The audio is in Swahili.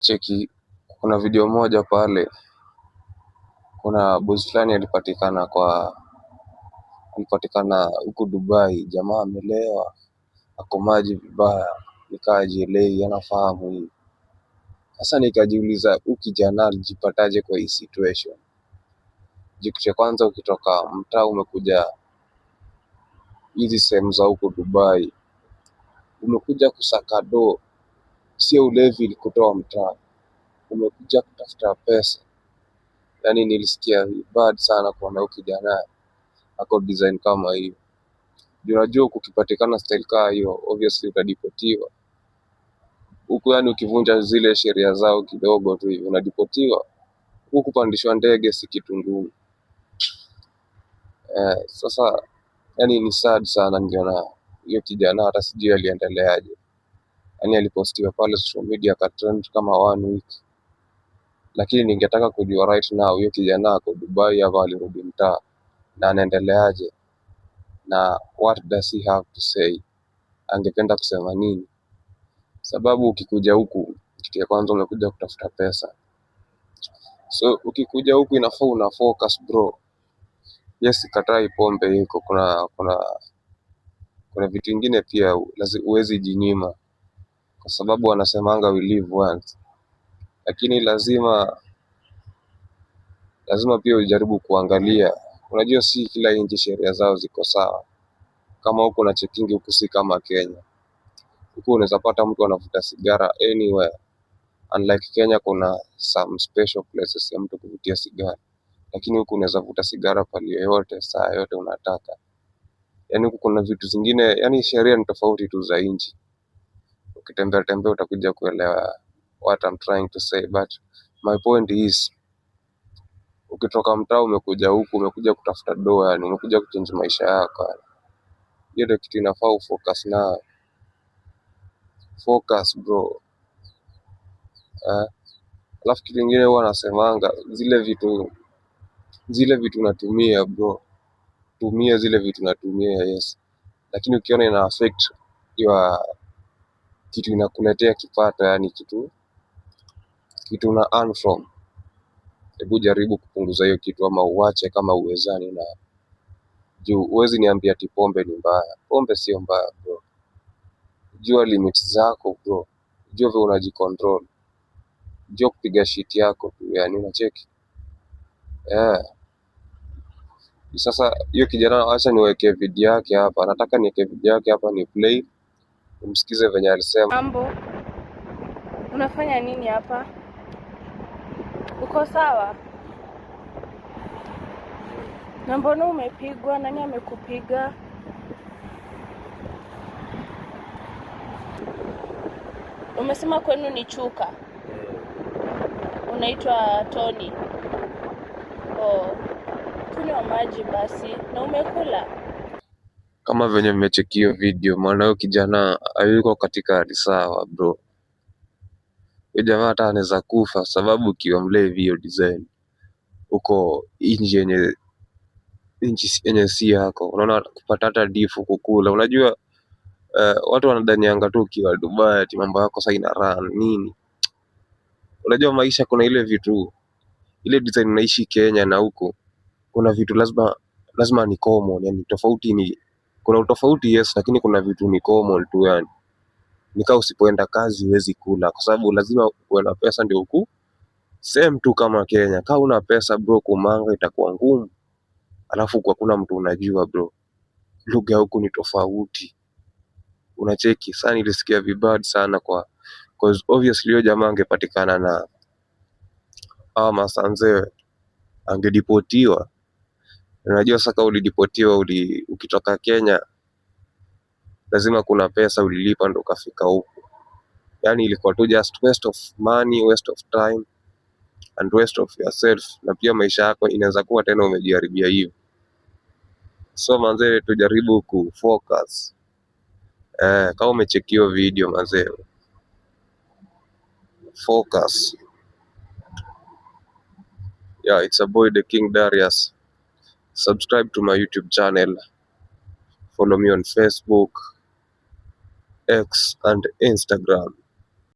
Cheki, kuna video moja pale, kuna boss fulani alipatikana huku Dubai. Jamaa amelewa, ako maji vibaya, nikaa hajielewi, anafahamu hii. Sasa nikajiuliza huyu kijana alijipataje kwa hii situation? Kitu cha kwanza, ukitoka mtaa umekuja hizi sehemu za huku Dubai, umekuja kusaka do, sio ulevi kutoa mtaa, umekuja kutafuta pesa. Yani nilisikia bad sana kuona huyu kijana ako design kama hiyo. Unajua kukipatikana style kaa hiyo, obviously utadipotiwa huku. Yani ukivunja zile sheria zao kidogo tu hivi unadipotiwa. Huku kupandishwa ndege si kitu ngumu. Sasa yani ni sad sana niliona hiyo kijana, hata sijui aliendeleaje. Yani alipostiwa pale social media akatrend kama 1 week. Lakini ningetaka kujua right now hiyo kijana ako Dubai ama alirudi mtaa na anaendeleaje, na what does he have to say, angependa kusema nini? Sababu ukikuja huku, kitu ya kwanza umekuja kutafuta pesa. So ukikuja huku inafaa una focus bro. Yes, katai pombe iko, kuna vitu vingine pia huwezi jinyima, kwa sababu wanasemanga we live once. Lakini lazima pia ujaribu kuangalia. Unajua si kila nchi sheria zao ziko sawa. Kama huku na checking huku si kama Kenya. Huku unaweza pata mtu anavuta sigara anywhere. Unlike Kenya kuna some special places ya mtu kuvutia sigara. Lakini huku unaweza vuta sigara pali yoyote, saa yote unataka. Yani huku kuna vitu zingine, yani sheria ni tofauti tu za nchi. Ukitembea utakuja kuelewa what I'm trying to say, but my point is, ukitoka mtaa umekuja huku, umekuja kutafuta doa, yani umekuja kuchange maisha yako. Hiyo ndio kitu inafaa ufocus na. Focus bro. Alafu kitu kingine huwa nasemanga, zile vitu unatumia bro, tumia zile vitu unatumia, yes. Lakini ukiona ina affect your kitu inakuletea kipato, yani kitu una earn from, hebu jaribu kupunguza hiyo kitu ama uache kama uwezani. Na juu huwezi niambia ati pombe ni mbaya. Pombe sio mbaya bro. Jua limits zako bro. Jua vile unajicontrol. Jua kupiga shit yako tu, yani unacheki. Sasa hiyo kijana, acha niweke video yake hapa. Nataka niweke video yake hapa ni play. Umsikize venye alisema. Mambo. Unafanya nini hapa? Uko sawa? Na mbona umepigwa? Nani amekupiga? Umesema kwenu ni Chuka. Unaitwa Tony. Kunywa maji basi. Na umekula? Kama venye mmechekio video, maana huyo kijana hayuko katika hali sawa bro. Huyo jamaa hata anaweza kufa, sababu ukiwa mlevi hiyo design uko nchi yenye si yako. Unaona, kupata hata difu kukula. Unajua watu wanadhanianga tu ukiwa Dubai ati mambo yako sasa ina run nini. Unajua maisha kuna ile vitu, ile design unaishi Kenya na huko kuna vitu lazima ni common, yani tofauti ni kuna utofauti yes, lakini kuna vitu ni common tu. Yani nikaa usipoenda kazi huwezi kula, kwa sababu lazima uwe na pesa ndio huku. Same tu kama Kenya, kama una pesa bro, kumanga itakuwa ngumu. Alafu kwa kuna mtu unajua bro, lugha huku ni tofauti, unacheki. Sana nilisikia vibad sana cause obviously huyo jamaa angepatikana na masanze angedipotiwa. Unajua sasa ulidipotiwa, ukitoka Kenya lazima kuna pesa ulilipa ndo ukafika huku. Yani ilikuwa tu just waste of money, waste of time and waste of yourself, na pia maisha yako inaweza kuwa tena umejiharibia hivi. So manze, tujaribu kufocus. Kama umechekio video manze, focus. Yeah, it's a boy the King Darius. Subscribe to my YouTube channel. Follow me on Facebook, X and Instagram.